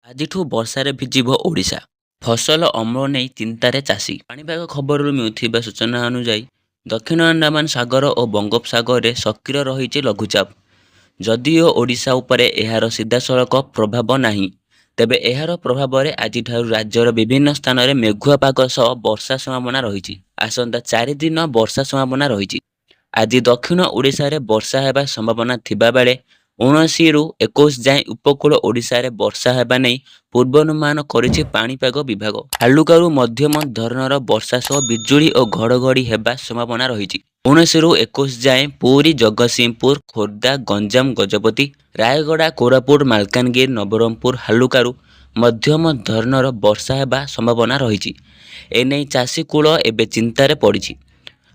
ଆଜିଠୁ ବର୍ଷାରେ ଭିଜିବ ଓଡ଼ିଶା। ଫସଲ ଅମଳ ନେଇ ଚିନ୍ତାରେ ଚାଷୀ। ପାଣିପାଗ ଖବରରୁ ମିଳୁଥିବା ସୂଚନା ଅନୁଯାୟୀ ଦକ୍ଷିଣ ଆଣ୍ଡାମାନ ସାଗର ଓ ବଙ୍ଗୋପସାଗରରେ ସକ୍ରିୟ ରହିଛି ଲଘୁଚାପ। ଯଦିଓ ଓଡ଼ିଶା ଉପରେ ଏହାର ସିଧାସଳଖ ପ୍ରଭାବ ନାହିଁ, ତେବେ ଏହାର ପ୍ରଭାବରେ ଆଜିଠାରୁ ରାଜ୍ୟର ବିଭିନ୍ନ ସ୍ଥାନରେ ମେଘୁଆ ପାଗ ସହ ବର୍ଷା ସମ୍ଭାବନା ରହିଛି। ଆସନ୍ତା 4 ଦିନ ବର୍ଷା ସମ୍ଭାବନା ରହିଛି। ଆଜି ଦକ୍ଷିଣ ଓଡ଼ିଶାରେ ବର୍ଷା ହେବା ସମ୍ଭାବନା ଥିବାବେଳେ 19ରୁ 21 ଯାଏଁ ଉପକୂଳ ଓଡ଼ିଶାରେ ବର୍ଷା ହେବା ନେଇ ପୂର୍ବାନୁମାନ କରିଛି ପାଣିପାଗ ବିଭାଗ। ହାଲୁକାରୁ ମଧ୍ୟମ ଧରଣର ବର୍ଷା ସହ ବିଜୁଳି ଓ ଘଡ଼ଘଡ଼ି ହେବା ସମ୍ଭାବନା ରହିଛି। 19ରୁ 21 ଯାଏଁ ପୁରୀ, ଜଗତସିଂହପୁର, ଖୋର୍ଦ୍ଧା, ଗଞ୍ଜାମ, ଗଜପତି, ରାୟଗଡ଼ା, କୋରାପୁଟ, ମାଲକାନଗିରି, ନବରଙ୍ଗପୁର ହାଲୁକାରୁ ମଧ୍ୟମ ଧରଣର ବର୍ଷା ହେବା ସମ୍ଭାବନା ରହିଛି। ଏନେଇ ଚାଷୀ କୂଳ ଏବେ ଚିନ୍ତାରେ ପଡ଼ିଛି।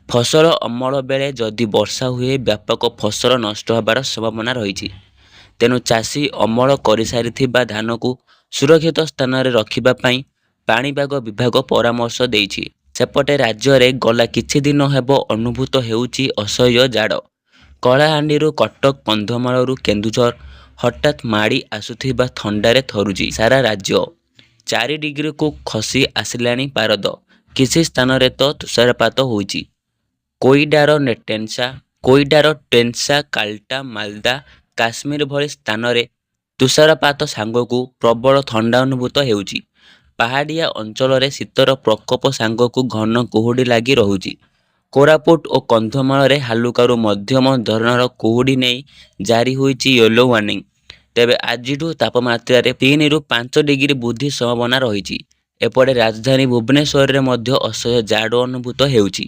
ଫସଲ ଅମଳ ବେଳେ ଯଦି ବର୍ଷା ହୁଏ ବ୍ୟାପକ ଫସଲ ନଷ୍ଟ ହେବାର ସମ୍ଭାବନା ରହିଛି। ତେଣୁ ଚାଷୀ ଅମଳ କରିସାରିଥିବା ଧାନକୁ ସୁରକ୍ଷିତ ସ୍ଥାନରେ ରଖିବା ପାଇଁ ପାଣିପାଗ ବିଭାଗ ପରାମର୍ଶ ଦେଇଛି। ସେପଟେ ରାଜ୍ୟରେ ଗଲା କିଛି ଦିନ ହେବ ଅନୁଭୂତ ହେଉଛି ଅସହ୍ୟ ଜାଡ଼। କଳାହାଣ୍ଡିରୁ କଟକ, କନ୍ଧମାଳରୁ କେନ୍ଦୁଝର ହଠାତ୍ ମାଡ଼ି ଆସୁଥିବା ଥଣ୍ଡାରେ ଥରୁଛି ସାରା ରାଜ୍ୟ। 4 ଡିଗ୍ରୀକୁ ଖସି ଆସିଲାଣି ପାରଦ। କିଛି ସ୍ଥାନରେ ତ ତୁଷାରପାତ ହୋଇଛି। କୋଇଡାର ଟେନ୍ସା, କାଲ୍ଟା, ମାଲଦା, କାଶ୍ମୀର ଭଳି ସ୍ଥାନରେ ତୁଷାରପାତ ସାଙ୍ଗକୁ ପ୍ରବଳ ଥଣ୍ଡା ଅନୁଭୂତ ହେଉଛି। ପାହାଡ଼ିଆ ଅଞ୍ଚଳରେ ଶୀତର ପ୍ରକୋପ ସାଙ୍ଗକୁ ଘନ କୁହୁଡ଼ି ଲାଗି ରହୁଛି। କୋରାପୁଟ ଓ କନ୍ଧମାଳରେ ହାଲୁକାରୁ ମଧ୍ୟମ ଧରଣର କୁହୁଡ଼ି ନେଇ ଜାରି ହୋଇଛି ୟେଲୋ ୱାର୍ଣ୍ଣିଂ। ତେବେ ଆଜିଠୁ ତାପମାତ୍ରାରେ 3ରୁ 5 ଡିଗ୍ରୀ ବୃଦ୍ଧି ସମ୍ଭାବନା ରହିଛି। ଏପଟେ ରାଜଧାନୀ ଭୁବନେଶ୍ୱରରେ ମଧ୍ୟ ଅସହ୍ୟ ଜାଡ଼ ଅନୁଭୂତ ହେଉଛି।